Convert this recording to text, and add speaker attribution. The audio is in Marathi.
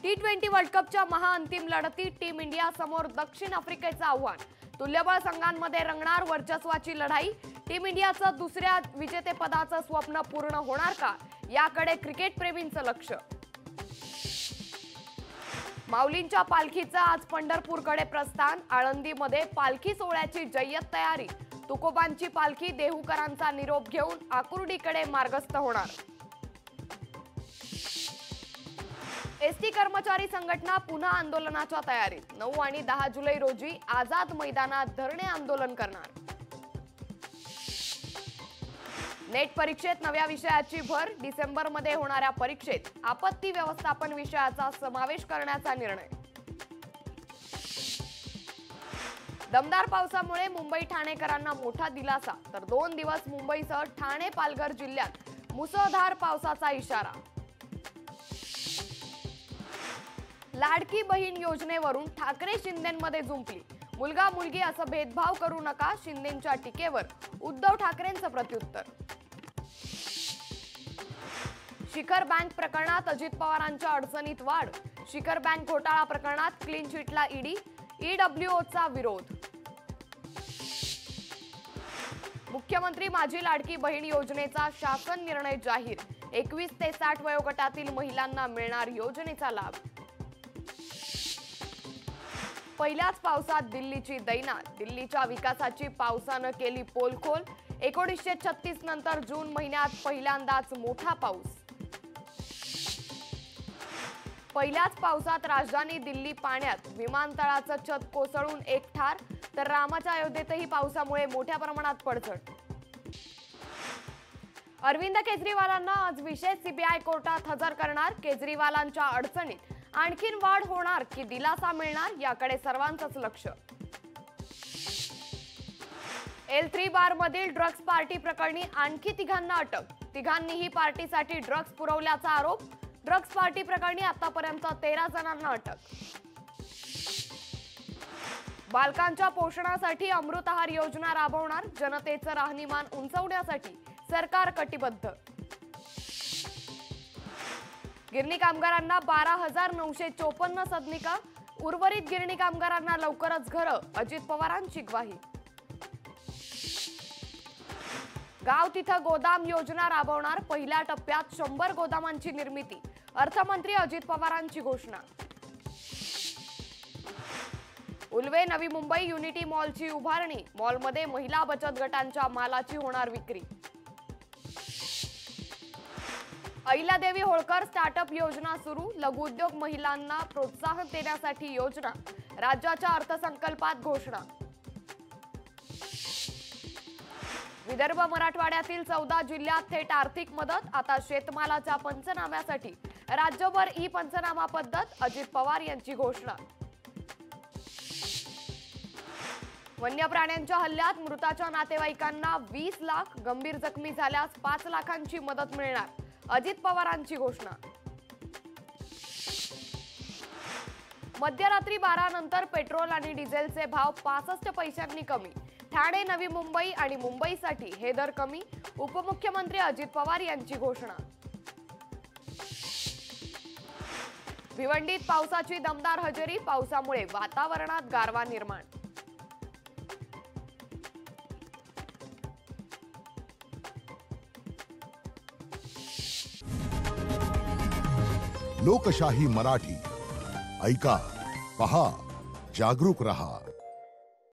Speaker 1: T20 वर्ल्ड कपच्या महाअंतिम लढतीत टीम इंडिया समोर दक्षिण आफ्रिकेचं आव्हान। तुल्यबळ संघांमध्ये रंगणार वर्चस्वाची लढाई। टीम इंडियाचं दुसऱ्या विजेतेपदाचं स्वप्न पूर्ण होणार का, याकडे क्रिकेट प्रेमींचं लक्ष। माऊलींच्या पालखीचं आज पंढरपूरकडे प्रस्थान। आळंदीमध्ये पालखी सोहळ्याची जय्यत तयारी। तुकोबांची पालखी देहूकरांचा निरोप घेऊन आकुर्डीकडे मार्गस्थ होणार। एसटी कर्मचारी संघटना पुन्हा आंदोलनाच्या तयारीत। 9 आणि 10 जुलै रोजी आझाद मैदानात धरणे आंदोलन करणार। नेट परीक्षेत नव्या विषयाची भर। डिसेंबरमध्ये होणाऱ्या परीक्षेत आपत्ती व्यवस्थापन विषयाचा समावेश करण्याचा निर्णय। दमदार पावसामुळे मुंबई ठाणेकरांना मोठा दिलासा, तर 2 दिवस मुंबईसह ठाणे पालघर जिल्ह्यात मुसळधार पावसाचा इशारा। लाडकी बहीण योजनेवरून ठाकरे शिंदेंमध्ये जुंपली। मुलगा मुलगी असं भेदभाव करू नका, शिंदेंच्या टीकेवर उद्धव ठाकरेंचं प्रत्युत्तर। शिखर बँक प्रकरणात अजित पवारांच्या अडचणीत वाढ। शिखर बँक घोटाळा प्रकरणात क्लीन चिटला ईडी, ईडब्ल्यूओचा विरोध। मुख्यमंत्री माझी लाडकी बहीण योजनेचा शासन निर्णय जाहीर। 21 ते 60 वयोगटातील महिलांना मिळणार योजनेचा लाभ। पहिल्याच पावसात दिल्लीची दैना। दिल्लीच्या विकासाची पावसानं केली पोलखोल। 1936 नंतर जून महिन्यात पहिल्यांदाच मोठा पाऊस। पहिल्याच पावसात राजधानी दिल्ली पाण्यात। विमानतळाचं छत कोसळून 1 ठार, तर रामाच्या अयोध्येतही पावसामुळे मोठ्या प्रमाणात पडझड। अरविंद केजरीवालांना आज विशेष सीबीआय कोर्टात हजर करणार। केजरीवालांच्या अडचणीत आणखीन वाढ होणार की दिलासा मिळणार, याकडे सर्वांचंच लक्ष। L3 बार मधील ड्रग्ज पार्टी प्रकरणी आणखी 3घांना अटक। 3घांनीही पार्टीसाठी ड्रग्ज पुरवल्याचा आरोप। ड्रग्ज पार्टी प्रकरणी आतापर्यंत 13 जणांना अटक। बालकांच्या पोषणासाठी अमृत आहार योजना राबवणार। जनतेचं राहणीमान उंचावण्यासाठी सरकार कटिबद्ध। गिरणी कामगारांना 12,954 सदनिका। उर्वरित गिरणी कामगारांना लवकरच घरं, अजित पवारांची ग्वाही। गाव तिथं गोदाम योजना राबवणार। पहिल्या टप्प्यात 100 गोदामांची निर्मिती। अर्थमंत्री अजित पवारांची घोषणा। उल्वे नवी मुंबई युनिटी मॉलची उभारणी। मॉलमध्ये महिला बचत गटांच्या मालाची होणार विक्री। अहिल्यादेवी होळकर स्टार्टअप योजना सुरू। लघुउद्योग महिलांना प्रोत्साहन देण्यासाठी योजना। राज्याच्या अर्थसंकल्पात घोषणा। विदर्भ मराठवाड्यातील 14 जिल्ह्यात थेट आर्थिक मदत। आता शेतमालाच्या पंचनाम्यासाठी राज्यभर ई-पंचनामा पद्धत। अजित पवार यांची घोषणा। वन्य प्राण्यांच्या हल्ल्यात मृताच्या नातेवाईकांना 20 लाख, गंभीर जखमी झाल्यास 5 लाखांची मदत मिळणार। अजित पवारांची घोषणा। मध्यरात्री 12 नंतर पेट्रोल आणि डिझेलचे भाव 65 पैशांनी कमी। ठाणे नवी मुंबई आणि मुंबईसाठी हे दर कमी। उपमुख्यमंत्री अजित पवार यांची घोषणा। भिवंडीत पावसाची दमदार हजेरी। पावसामुळे वातावरणात गारवा निर्माण।
Speaker 2: लोकशाही मराठी ऐका, पहा, जागरूक रहा।